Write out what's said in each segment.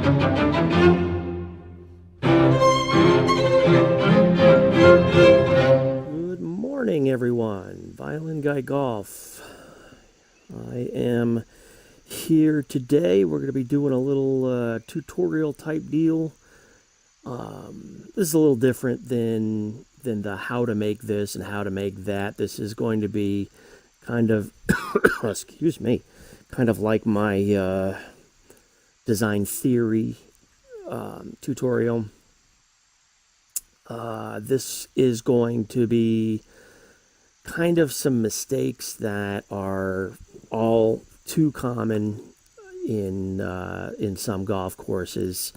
Good morning, everyone. ViolinguyGolf. I am here today. We're going to be doing a little tutorial type deal. This is a little different than the how to make this and how to make that. This is going to be kind of, excuse me, kind of like my design theory tutorial. This is going to be kind of some mistakes that are all too common in some golf courses.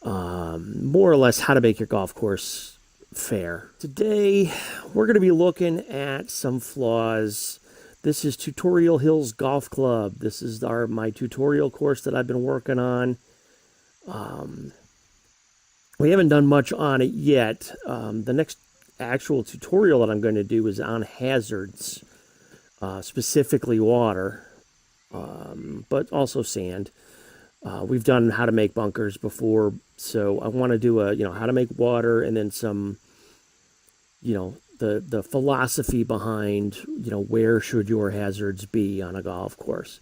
More or less how to make your golf course fair. Today, we're going to be looking at some flaws. This is Tutorial Hills Golf Club. This is my tutorial course that I've been working on. We haven't done much on it yet. The next actual tutorial that I'm going to do is on hazards, specifically water, but also sand. We've done how to make bunkers before, so I want to do how to make water, and then some, the philosophy behind, where should your hazards be on a golf course.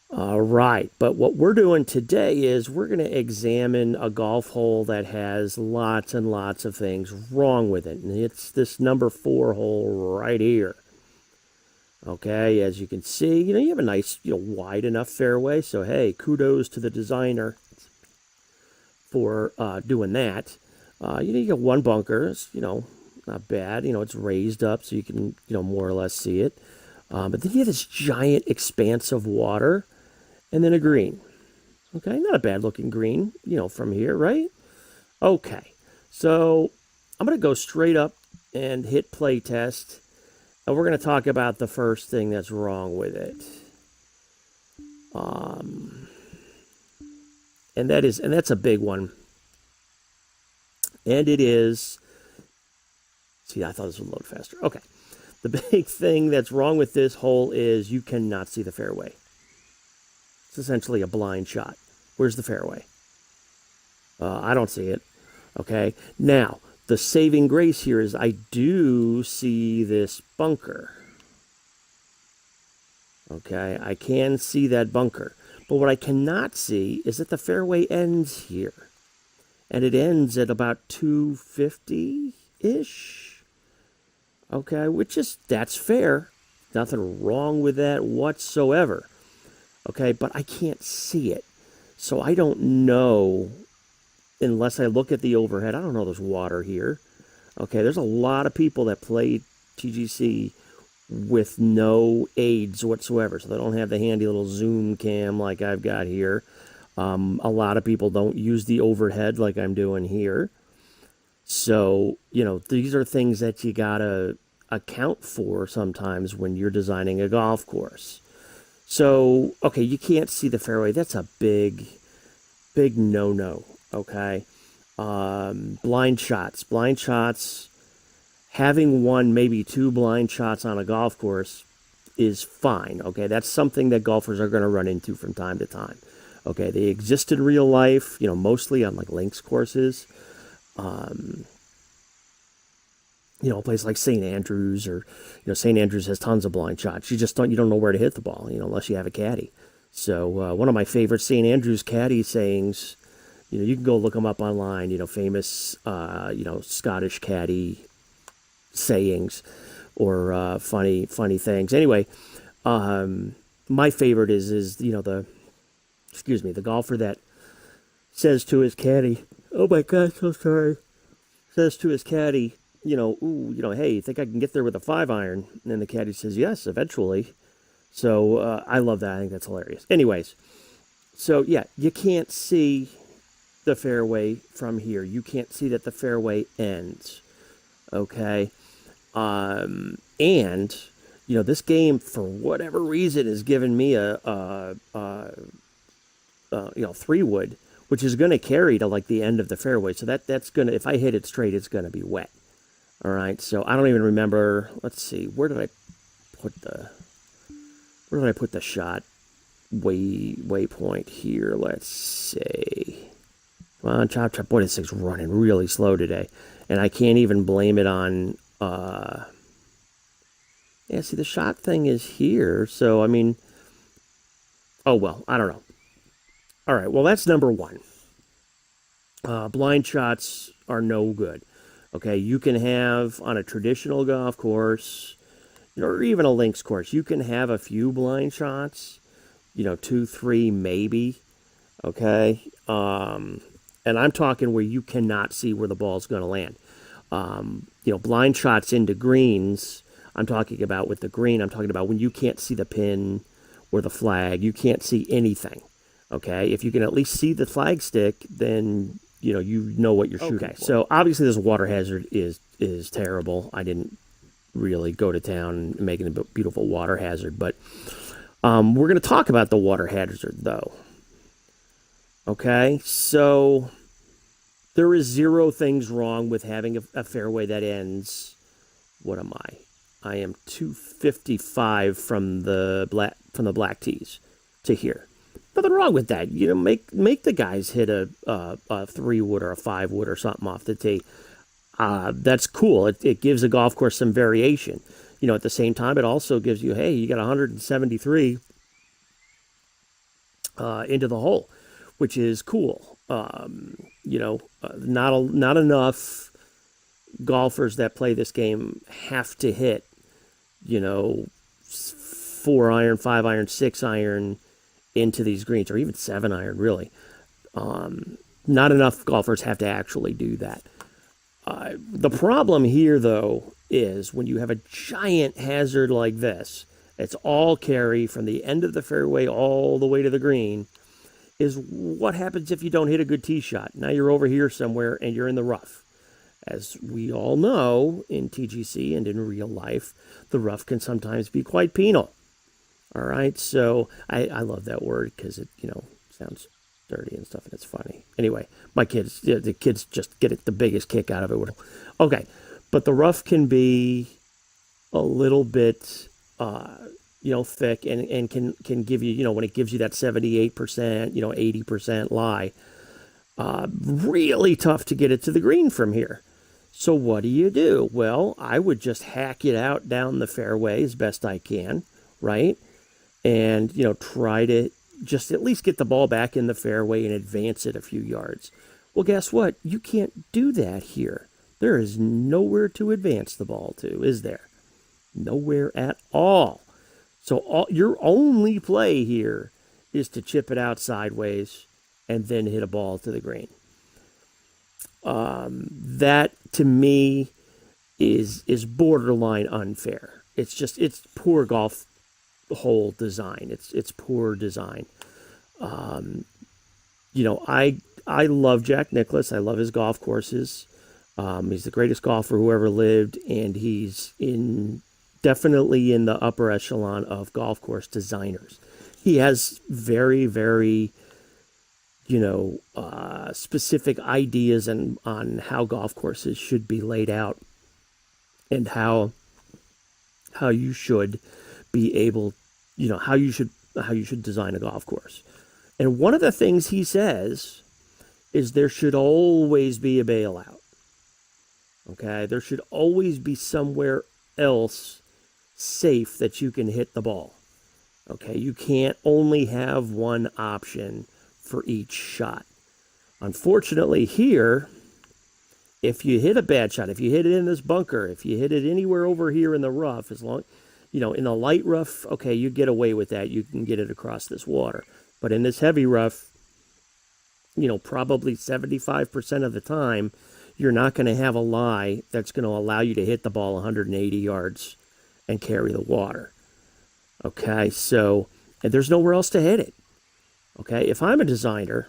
All right, but what we're doing today is we're going to examine a golf hole that has lots and lots of things wrong with it, and it's this number 4 hole right here. Okay, as you can see, you have a nice, wide enough fairway, so hey, kudos to the designer for doing that. You got one bunker, it's, not bad, it's raised up so you can, more or less see it. But then you have this giant expanse of water, and then a green. Okay, not a bad looking green, from here, right? Okay, so I'm going to go straight up and hit play test, and we're going to talk about the first thing that's wrong with it. And that's a big one. And it is, see, I thought this would load faster. Okay, the big thing that's wrong with this hole is you cannot see the fairway. It's essentially a blind shot. Where's the fairway? I don't see it. Okay. Now, the saving grace here is I do see this bunker. Okay. I can see that bunker. But what I cannot see is that the fairway ends here. And it ends at about 250-ish. Okay. That's fair. Nothing wrong with that whatsoever. Okay, but I can't see it. So I don't know, unless I look at the overhead. I don't know there's water here. Okay, there's a lot of people that play TGC with no aids whatsoever. So they don't have the handy little zoom cam like I've got here. A lot of people don't use the overhead like I'm doing here. So, these are things that you got to account for sometimes when you're designing a golf course. So, okay, you can't see the fairway. That's a big, big no-no, okay? Blind shots. Blind shots, having one, maybe 2 blind shots on a golf course is fine, okay? That's something that golfers are going to run into from time to time, okay? They exist in real life, mostly on, like, links courses. A place like St. Andrews, or, St. Andrews has tons of blind shots. You don't know where to hit the ball, unless you have a caddy. So one of my favorite St. Andrews caddy sayings, you can go look them up online, famous, Scottish caddy sayings or funny things. Anyway, my favorite is the golfer that says to his caddy, oh my gosh, so sorry, says to his caddy, hey, you think I can get there with a 5-iron? And then the caddy says, yes, eventually. So I love that. I think that's hilarious. Anyways, so yeah, you can't see the fairway from here. You can't see that the fairway ends. Okay? And, this game, for whatever reason, has given me a 3-wood, which is going to carry to, like, the end of the fairway. So that's going to, if I hit it straight, it's going to be wet. All right, so I don't even remember. Let's see, where did I put the shot? waypoint here. Let's see. Come on, chop, chop. Boy, this thing's running really slow today. And I can't even blame it on... yeah, see, the shot thing is here. So, I mean... Oh, well, I don't know. All right, well, that's number one. Blind shots are no good. Okay, you can have, on a traditional golf course, or even a links course, you can have a few blind shots, 2, 3, maybe. Okay, and I'm talking where you cannot see where the ball's going to land. Blind shots into greens, I'm talking about with the green, I'm talking about when you can't see the pin or the flag, you can't see anything. Okay, if you can at least see the flag stick, then you know what you're shooting. Okay, so obviously this water hazard is terrible. I didn't really go to town making a beautiful water hazard, but we're going to talk about the water hazard though. Okay, so there is zero things wrong with having a fairway that ends. What am I? I am 255 from the black tees to here. Nothing wrong with that. Make the guys hit a 3-wood or a 5-wood or something off the tee. That's cool. It gives the golf course some variation. At the same time, it also gives you, hey, you got 173 into the hole, which is cool. Not enough golfers that play this game have to hit, 4-iron, 5-iron, 6-iron into these greens, or even 7-iron, really. Not enough golfers have to actually do that. The problem here, though, is when you have a giant hazard like this, it's all carry from the end of the fairway all the way to the green, is what happens if you don't hit a good tee shot. Now you're over here somewhere and you're in the rough. As we all know, in TGC and in real life, the rough can sometimes be quite penal. All right, so I love that word because it, sounds dirty and stuff, and it's funny. Anyway, the kids just get the biggest kick out of it. Okay, but the rough can be a little bit, thick and can give you, when it gives you that 78%, 80% lie, really tough to get it to the green from here. So what do? Well, I would just hack it out down the fairway as best I can, right? And, try to just at least get the ball back in the fairway and advance it a few yards. Well, guess what? You can't do that here. There is nowhere to advance the ball to, is there? Nowhere at all. So your only play here is to chip it out sideways and then hit a ball to the green. That, to me, is borderline unfair. It's poor golf hole design. It's poor design. I love Jack Nicklaus. I love his golf courses. He's the greatest golfer who ever lived, and he's definitely in the upper echelon of golf course designers. He has very, very, specific ideas on how golf courses should be laid out and how you should be able, how you should design a golf course. And one of the things he says is there should always be a bailout. Okay, there should always be somewhere else safe that you can hit the ball. Okay, you can't only have one option for each shot. Unfortunately, here, if you hit a bad shot, if you hit it in this bunker, if you hit it anywhere over here in the rough, as long, in the light rough, okay, you get away with that. You can get it across this water. But in this heavy rough, probably 75% of the time, you're not going to have a lie that's going to allow you to hit the ball 180 yards and carry the water. Okay, so, and there's nowhere else to hit it. Okay, if I'm a designer,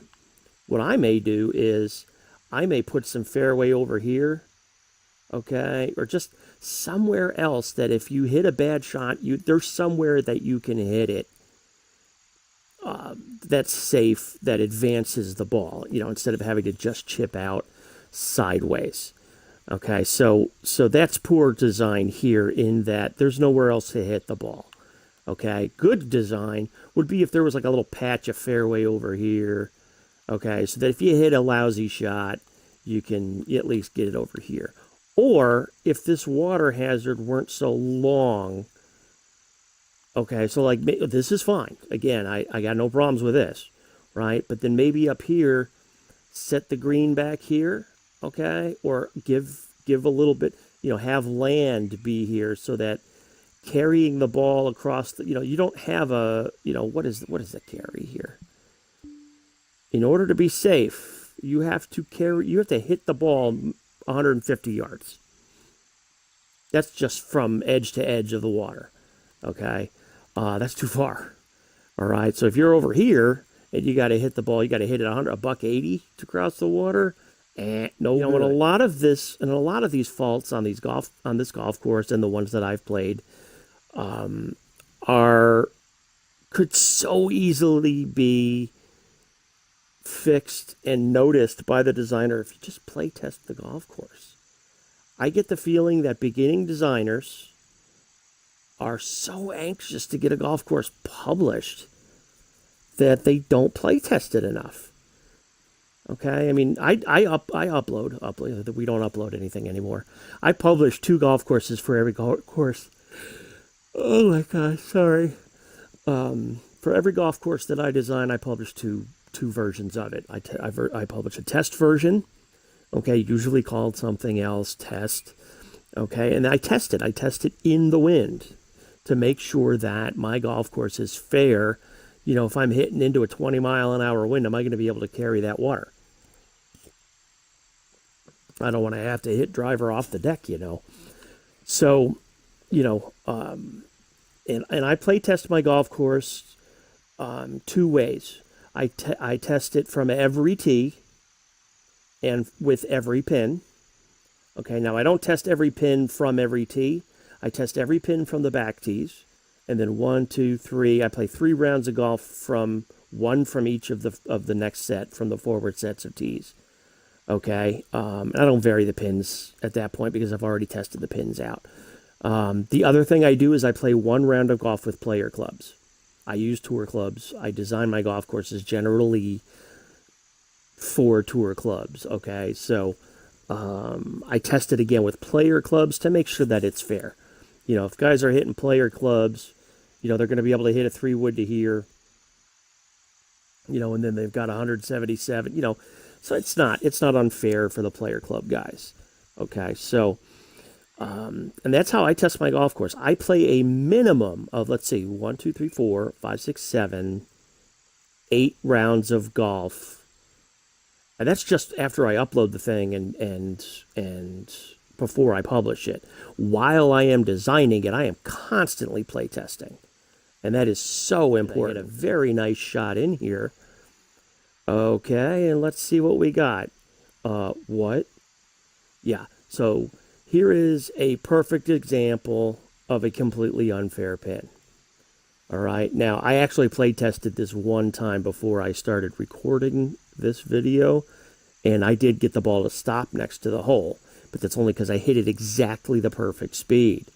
what I may do is I may put some fairway over here, okay, or just somewhere else that if you hit a bad shot, there's somewhere that you can hit it that's safe, that advances the ball, instead of having to just chip out sideways. Okay, so that's poor design here in that there's nowhere else to hit the ball. Okay, good design would be if there was like a little patch of fairway over here. Okay, so that if you hit a lousy shot, you can at least get it over here. Or if this water hazard weren't so long, okay, so like this is fine. Again, I got no problems with this, right? But then maybe up here, set the green back here, okay? Or give a little bit, have land be here so that carrying the ball across the, you don't have a, what is the carry here? In order to be safe, you have to hit the ball 150 yards. That's just from edge to edge of the water. Okay, that's too far. All right, so if you're over here and you got to hit the ball, you got to hit it a buck 80 to cross the water. No, and a lot of these faults on this golf course and the ones that I've played, could so easily be fixed and noticed by the designer if you just play test the golf course. I get the feeling that beginning designers are so anxious to get a golf course published that they don't play test it enough. Okay, I mean, I upload. We don't upload anything anymore. I publish 2 golf courses for every golf course. Oh my gosh, sorry. For every golf course that I design, I publish two versions of it. I publish a test version, okay, usually called something else, test, okay, and I test it. I test it in the wind to make sure that my golf course is fair. If I'm hitting into a 20-mile-an-hour wind, am I going to be able to carry that water? I don't want to have to hit driver off the deck, So, and I play test my golf course 2 ways. I test it from every tee and with every pin. Okay, now I don't test every pin from every tee. I test every pin from the back tees. And then 1, 2, 3. I play 3 rounds of golf from each of the next set from the forward sets of tees. Okay, I don't vary the pins at that point because I've already tested the pins out. The other thing I do is I play 1 round of golf with player clubs. I use tour clubs. I design my golf courses generally for tour clubs. Okay, so I test it again with player clubs to make sure that it's fair. If guys are hitting player clubs, they're going to be able to hit a 3-wood to here, and then they've got 177, so it's not unfair for the player club guys. Okay, so, and that's how I test my golf course. I play a minimum of, let's see, 1, 2, 3, 4, 5, 6, 7, 8 rounds of golf. And that's just after I upload the thing and before I publish it. While I am designing it, I am constantly play testing. And that is so important. I hit a very nice shot in here. Okay, and let's see what we got. What? Yeah, so here is a perfect example of a completely unfair pin. All right, now I actually play tested this one time before I started recording this video, and I did get the ball to stop next to the hole, but that's only because I hit it exactly the perfect speed.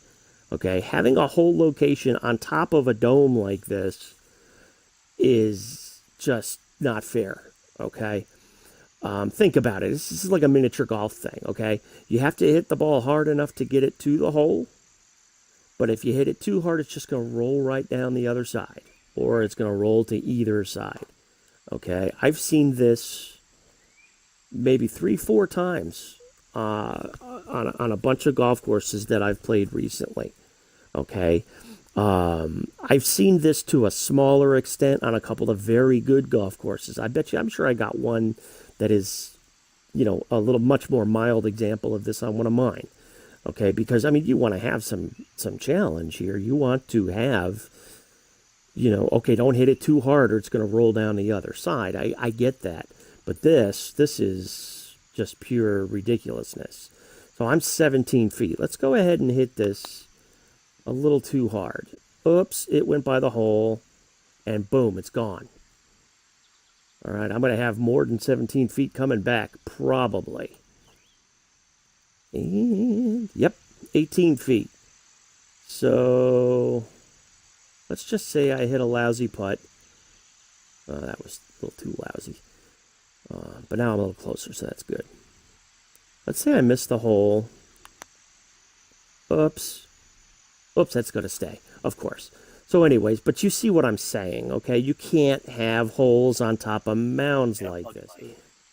Okay, having a hole location on top of a dome like this is just not fair. Okay, think about it. This is like a miniature golf thing. Okay, you have to hit the ball hard enough to get it to the hole, but if you hit it too hard, it's just going to roll right down the other side, or it's going to roll to either side. Okay, I've seen this maybe 3-4 times on a bunch of golf courses that I've played recently. Okay, I've seen this to a smaller extent on a couple of very good golf courses. I'm sure I got one that is, a little much more mild example of this on one of mine. Okay, because I mean, you want to have some challenge here. You want to have, okay, don't hit it too hard or it's going to roll down the other side. I get that, but this is just pure ridiculousness. So I'm 17 feet. Let's go ahead and hit this a little too hard. Oops, it went by the hole, and boom, it's gone. All right, I'm going to have more than 17 feet coming back, probably. And, yep, 18 feet. So, Let's just say I hit a lousy putt. That was a little too lousy. But now I'm a little closer, so that's good. Let's say I missed the hole. Oops. Oops, that's going to stay, of course. So anyways, but you see what I'm saying, okay? You can't have holes on top of mounds like this.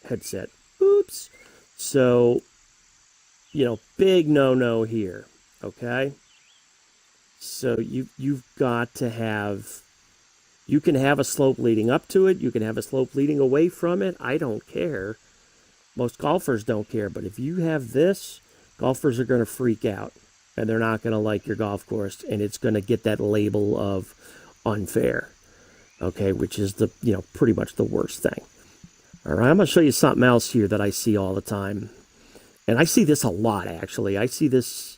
Headset. Oops. So, big no-no here, okay? So you've got to have... You can have a slope leading up to it. You can have a slope leading away from it. I don't care. Most golfers don't care. But if you have this, golfers are going to freak out. And they're not going to like your golf course. And it's going to get that label of unfair. Okay, which is pretty much the worst thing. All right, I'm going to show you something else here that I see all the time. And I see this a lot, actually. I see this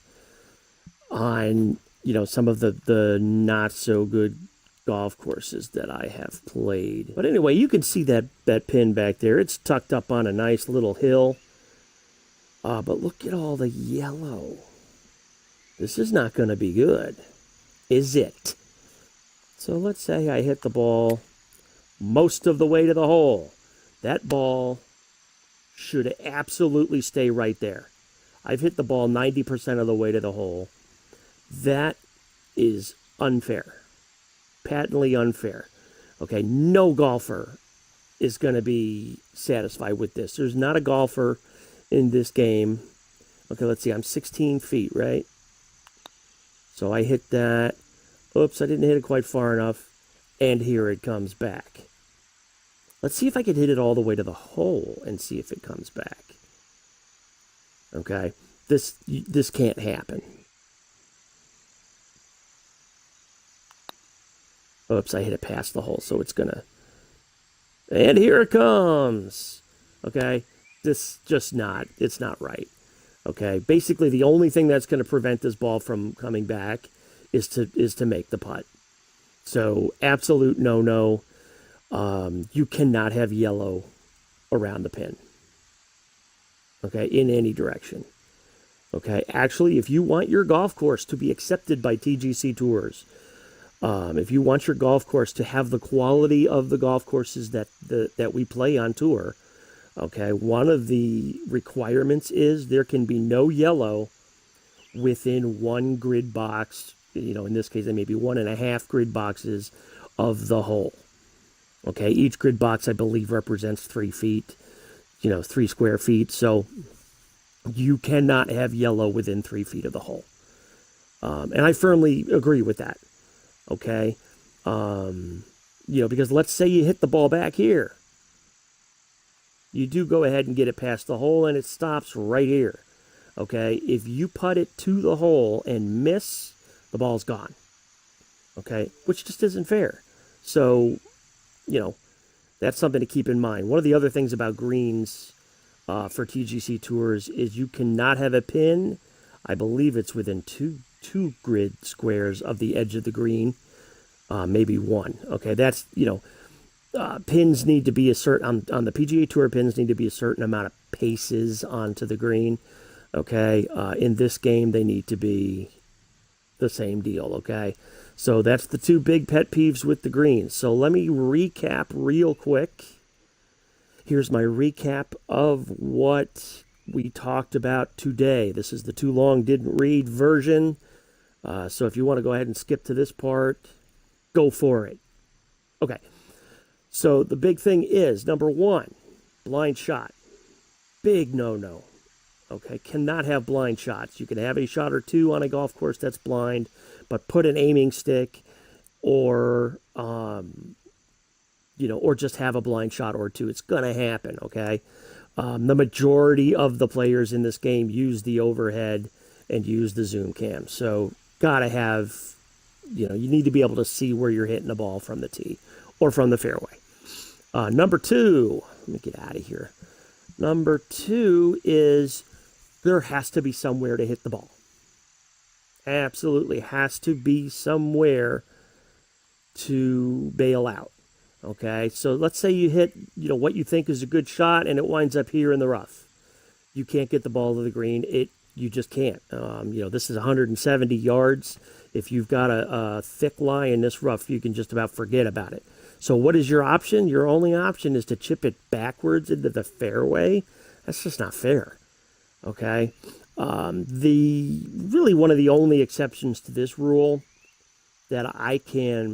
on, some of the not so good golf courses that I have played. But anyway, you can see that pin back there. It's tucked up on a nice little hill. But look at all the yellow. This is not going to be good, is it? So let's say I hit the ball most of the way to the hole. That ball should absolutely stay right there. I've hit the ball 90% of the way to the hole. That is unfair. Patently unfair. Okay, no golfer is going to be satisfied with this. There's not a golfer in this game. Okay, let's see. I'm 16 feet, right? So I hit that. Oops, I didn't hit it quite far enough. And here it comes back. Let's see if I can hit it all the way to the hole and see if it comes back. Okay, this can't happen. Oops, I hit it past the hole, so it's gonna... And here it comes! Okay, it's not right. Okay, basically the only thing that's gonna prevent this ball from coming back is to make the putt. So, absolute no-no. You cannot have yellow around the pin. Okay, in any direction. Okay, actually, if you want your golf course to be accepted by TGC Tours... if you want your golf course to have the quality of the golf courses that we play on tour, okay, one of the requirements is there can be no yellow within one grid box. In this case, there may be 1.5 grid boxes of the hole. Okay, each grid box, I believe, represents 3 feet, 3 square feet. So you cannot have yellow within 3 feet of the hole. And I firmly agree with that. Okay, because let's say you hit the ball back here. You do go ahead and get it past the hole, and it stops right here. Okay, if you putt it to the hole and miss, the ball's gone. Okay, which just isn't fair. So, that's something to keep in mind. One of the other things about greens for TGC Tours is you cannot have a pin. I believe it's within two grid squares of the edge of the green, maybe 1. Okay, that's, pins need to be a certain, on the PGA Tour, pins need to be a certain amount of paces onto the green. Okay, in this game, they need to be the same deal. Okay, so that's the 2 big pet peeves with the greens. So let me recap real quick. Here's my recap of what we talked about today. This is the too long didn't read version. So if you want to go ahead and skip to this part, go for it. Okay. So the big thing is, number 1, blind shot. Big no-no. Okay. Cannot have blind shots. You can have a shot or 2 on a golf course that's blind, but put an aiming stick or, or just have a blind shot or 2. It's going to happen. Okay. The majority of the players in this game use the overhead and use the zoom cam. So, gotta have, you need to be able to see where you're hitting the ball from the tee or from the fairway. Number 2, let me get out of here. Number 2 is there has to be somewhere to hit the ball. Absolutely has to be somewhere to bail out. Okay, so let's say you hit, what you think is a good shot and it winds up here in the rough. You can't get the ball to the green. You just can't. This is 170 yards. If you've got a thick lie in this rough, you can just about forget about it. So what is your option? Your only option is to chip it backwards into the fairway. That's just not fair. Okay. The really one of the only exceptions to this rule that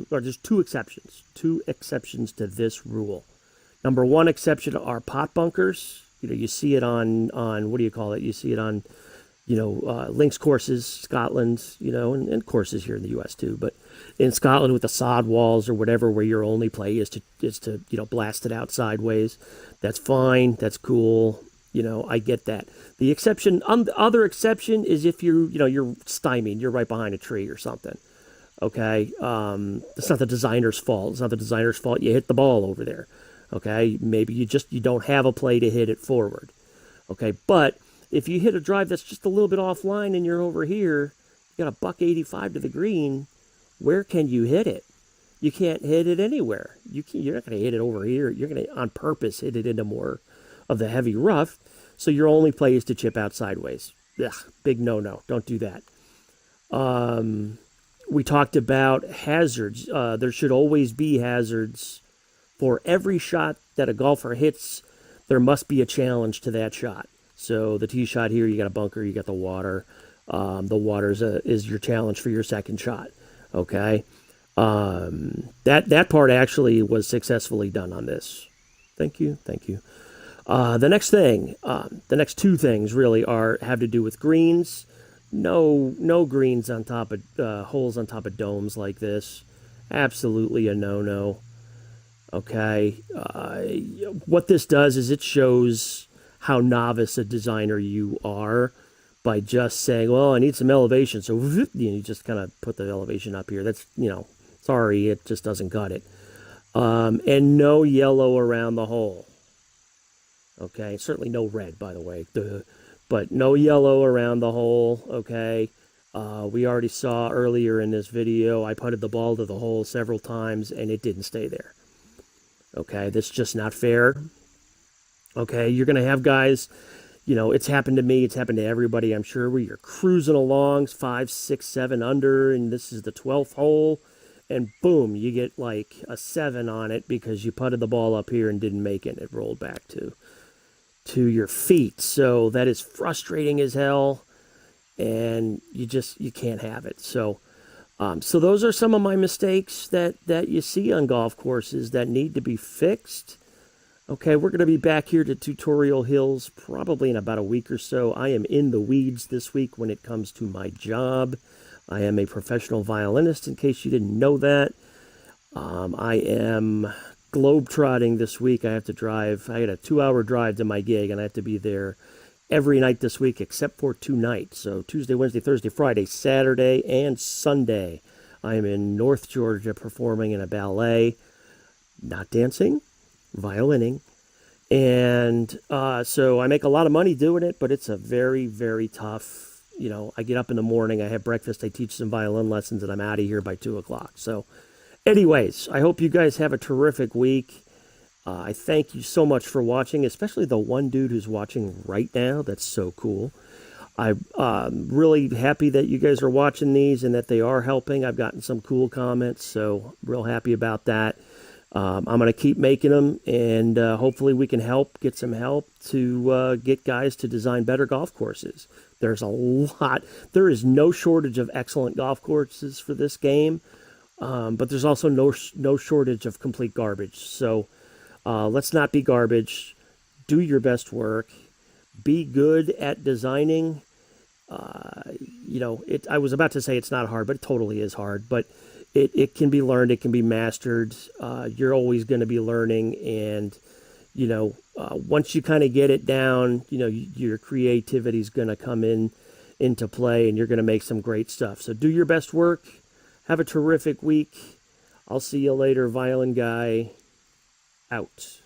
there's two exceptions to this rule. Number one exception are pot bunkers. You see it on what do you call it? You see it on, links courses, Scotland, and courses here in the U.S. too. But in Scotland with the sod walls or whatever, where your only play is to blast it out sideways. That's fine. That's cool. I get that. The other exception is if you're stymied, you're right behind a tree or something. Okay. It's not the designer's fault. It's not the designer's fault. You hit the ball over there. Okay. Maybe you don't have a play to hit it forward. Okay. But if you hit a drive that's just a little bit offline and you're over here, you got a $185 to the green, where can you hit it? You can't hit it anywhere. You're not going to hit it over here. You're going to, on purpose, hit it into more of the heavy rough. So your only play is to chip out sideways. Ugh, big no-no. Don't do that. We talked about hazards. There should always be hazards. For every shot that a golfer hits, there must be a challenge to that shot. So the tee shot here, you got a bunker, you got the water. The water is your challenge for your second shot. Okay. That part actually was successfully done on this. Thank you. The next two things really have to do with greens. No greens on top of holes on top of domes like this. Absolutely a no-no. Okay. What this does is it shows how novice a designer you are by just saying, well, I need some elevation. So you just kind of put the elevation up here. That's, sorry, it just doesn't cut it. And no yellow around the hole. Okay, certainly no red, by the way. But no yellow around the hole, okay? We already saw earlier in this video, I putted the ball to the hole several times, and it didn't stay there. Okay, that's just not fair. Okay, you're going to have guys, it's happened to me, it's happened to everybody, I'm sure, where you're cruising along, 5, 6, 7 under, and this is the 12th hole, and boom, you get like a 7 on it because you putted the ball up here and didn't make it, and it rolled back to your feet. So that is frustrating as hell, and you can't have it. So those are some of my mistakes that you see on golf courses that need to be fixed. Okay, we're going to be back here to Tutorial Hills probably in about a week or so. I am in the weeds this week when it comes to my job. I am a professional violinist, in case you didn't know that. I am globetrotting this week. I have to drive. I had a 2-hour drive to my gig, and I have to be there every night this week except for 2 nights. So Tuesday, Wednesday, Thursday, Friday, Saturday, and Sunday. I am in North Georgia performing in a ballet. Not dancing, violining. And so I make a lot of money doing it, but it's a very, very tough, I get up in the morning, I have breakfast, I teach some violin lessons, and I'm out of here by 2 o'clock. So anyways, I hope you guys have a terrific week. I thank you so much for watching, especially the one dude who's watching right now. That's so cool. I'm really happy that you guys are watching these and that they are helping. I've gotten some cool comments, so real happy about that. I'm going to keep making them, and hopefully we can get some help to get guys to design better golf courses. There's a lot. There is no shortage of excellent golf courses for this game, but there's also no shortage of complete garbage. So let's not be garbage. Do your best work. Be good at designing. I was about to say it's not hard, but it totally is hard. But it can be learned. It can be mastered. You're always going to be learning. And, once you kind of get it down, your creativity is going to come into play, and you're going to make some great stuff. So do your best work. Have a terrific week. I'll see you later. Violin Guy out.